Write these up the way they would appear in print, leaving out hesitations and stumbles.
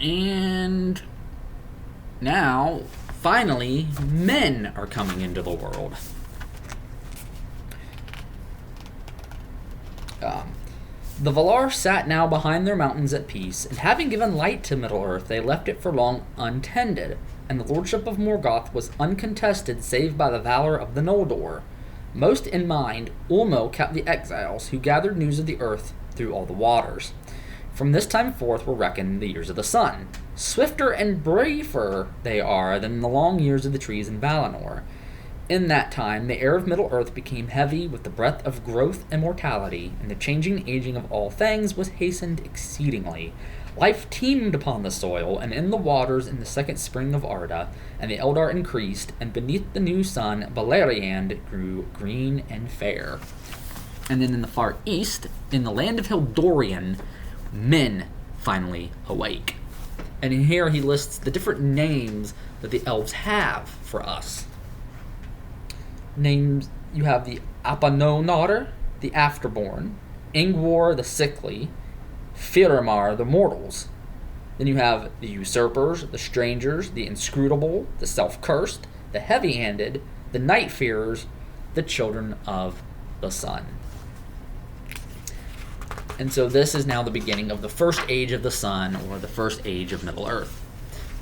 And now, finally, men are coming into the world. The Valar sat now behind their mountains at peace, and having given light to Middle-earth, they left it for long untended, and the lordship of Morgoth was uncontested save by the valor of the Noldor. Most in mind, Ulmo kept the exiles, who gathered news of the earth through all the waters. From this time forth were reckoned the years of the sun. Swifter and braver they are than the long years of the trees in Valinor. In that time, the air of Middle-earth became heavy with the breath of growth and mortality, and the changing aging of all things was hastened exceedingly. Life teemed upon the soil, and in the waters in the second spring of Arda, and the Eldar increased, and beneath the new sun, Beleriand grew green and fair. And then in the far east, in the land of Hildorian, men finally awake. And in here he lists the different names that the elves have for us. Names, you have the Apanonar, the Afterborn, Ingwar, the Sickly, Firamar, the Mortals. Then you have the Usurpers, the Strangers, the Inscrutable, the Self-Cursed, the Heavy-Handed, the Night-Fearers, the Children of the Sun. And so this is now the beginning of the first age of the Sun, or the first age of Middle-earth,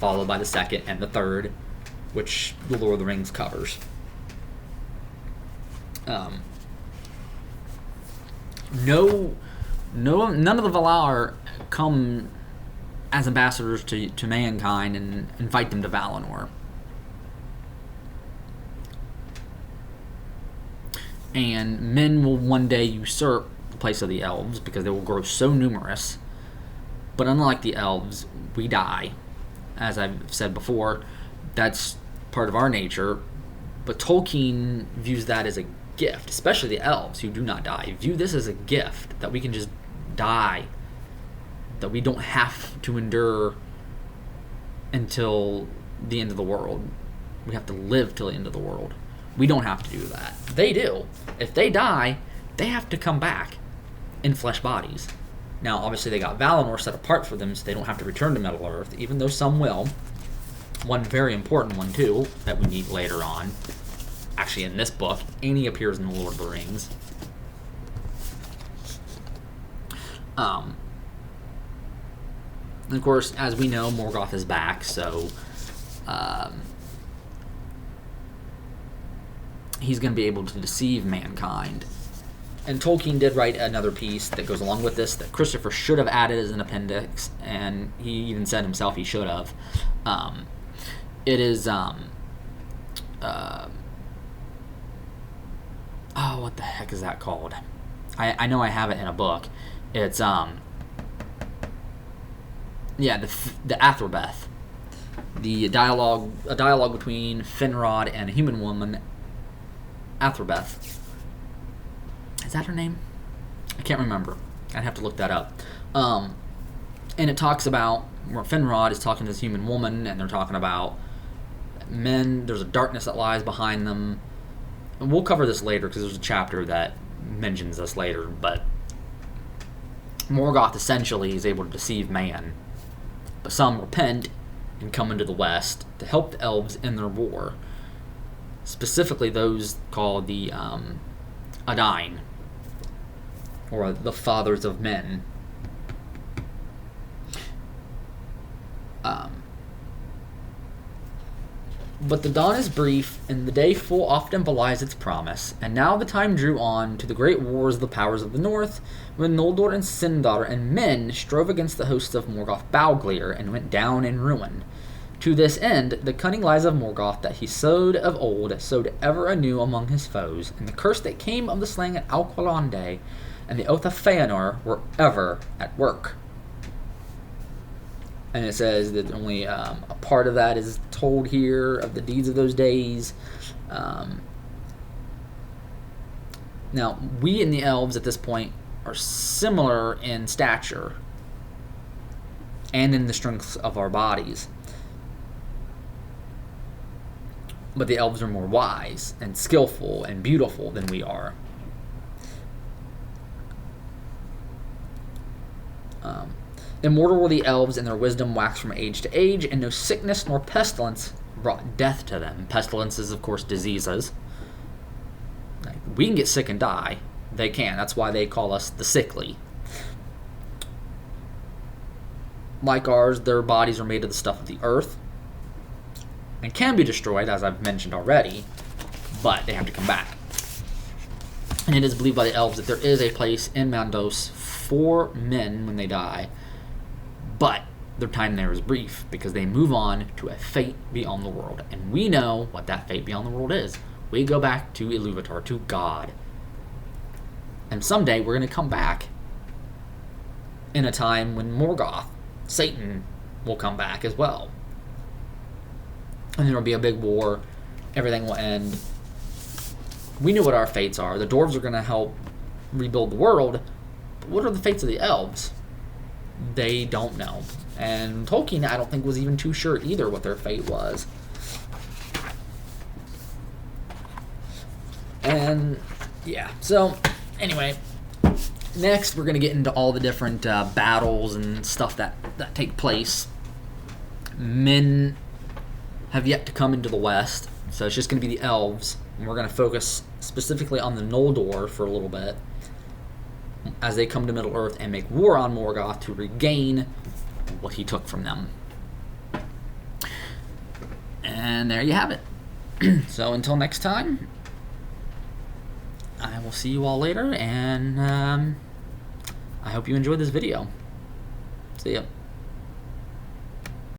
followed by the second and the third, which the Lord of the Rings covers. None of the Valar come as ambassadors to mankind and invite them to Valinor. And men will one day usurp the place of the elves because they will grow so numerous. But unlike the elves, we die. As I've said before, that's part of our nature. But Tolkien views that as a gift, especially the elves who do not die. View this as a gift, that we can just die, that we don't have to endure until the end of the world. We have to live till the end of the world. We don't have to do that. They do. If they die, they have to come back in flesh bodies. Now, obviously, they got Valinor set apart for them, so they don't have to return to Middle-earth, even though some will. One very important one, too, that we meet later on. Actually, in this book, Annie appears in The Lord of the Rings. And of course, as we know, Morgoth is back, so he's going to be able to deceive mankind. And Tolkien did write another piece that goes along with this that Christopher should have added as an appendix, and he even said himself he should have. It is... what the heck is that called? I know I have it in a book. It's the Athrobeth, a dialogue between Finrod and a human woman, Athrobeth. Is that her name? I can't remember. I'd have to look that up. And it talks about where Finrod is talking to this human woman, and they're talking about men. There's a darkness that lies behind them. And we'll cover this later because there's a chapter that mentions this later, but Morgoth essentially is able to deceive man. But some repent and come into the West to help the elves in their war. Specifically those called the Adain, or the Fathers of Men. But the dawn is brief, and the day full often belies its promise, and now the time drew on to the great wars of the powers of the north, when Noldor and Sindar and men strove against the hosts of Morgoth Bauglir, and went down in ruin. To this end, the cunning lies of Morgoth that he sowed of old, sowed ever anew among his foes, and the curse that came of the slaying at Alqualande, and the oath of Feanor were ever at work. And it says that only a part of that is told here, of the deeds of those days. Now, we and the elves at this point are similar in stature and in the strengths of our bodies. But the elves are more wise and skillful and beautiful than we are. Immortal were the elves, and their wisdom waxed from age to age, and no sickness nor pestilence brought death to them. Pestilence is, of course, diseases. Like, we can get sick and die. They can. That's why they call us the sickly. Like ours, their bodies are made of the stuff of the earth and can be destroyed, as I've mentioned already, but they have to come back. And it is believed by the elves that there is a place in Mandos for men when they die, but their time there is brief because they move on to a fate beyond the world. And we know what that fate beyond the world is. We go back to Iluvatar, to God. And someday we're going to come back in a time when Morgoth, Satan, will come back as well. And there will be a big war. Everything will end. We know what our fates are. The dwarves are going to help rebuild the world. But what are the fates of the elves? They don't know. And Tolkien, I don't think, was even too sure either what their fate was. And, yeah. So, anyway, next we're going to get into all the different battles and stuff that take place. Men have yet to come into the West, so it's just going to be the elves. And we're going to focus specifically on the Noldor for a little bit as they come to Middle-earth and make war on Morgoth to regain what he took from them. And there you have it. So until next time, I will see you all later, and I hope you enjoyed this video. See ya.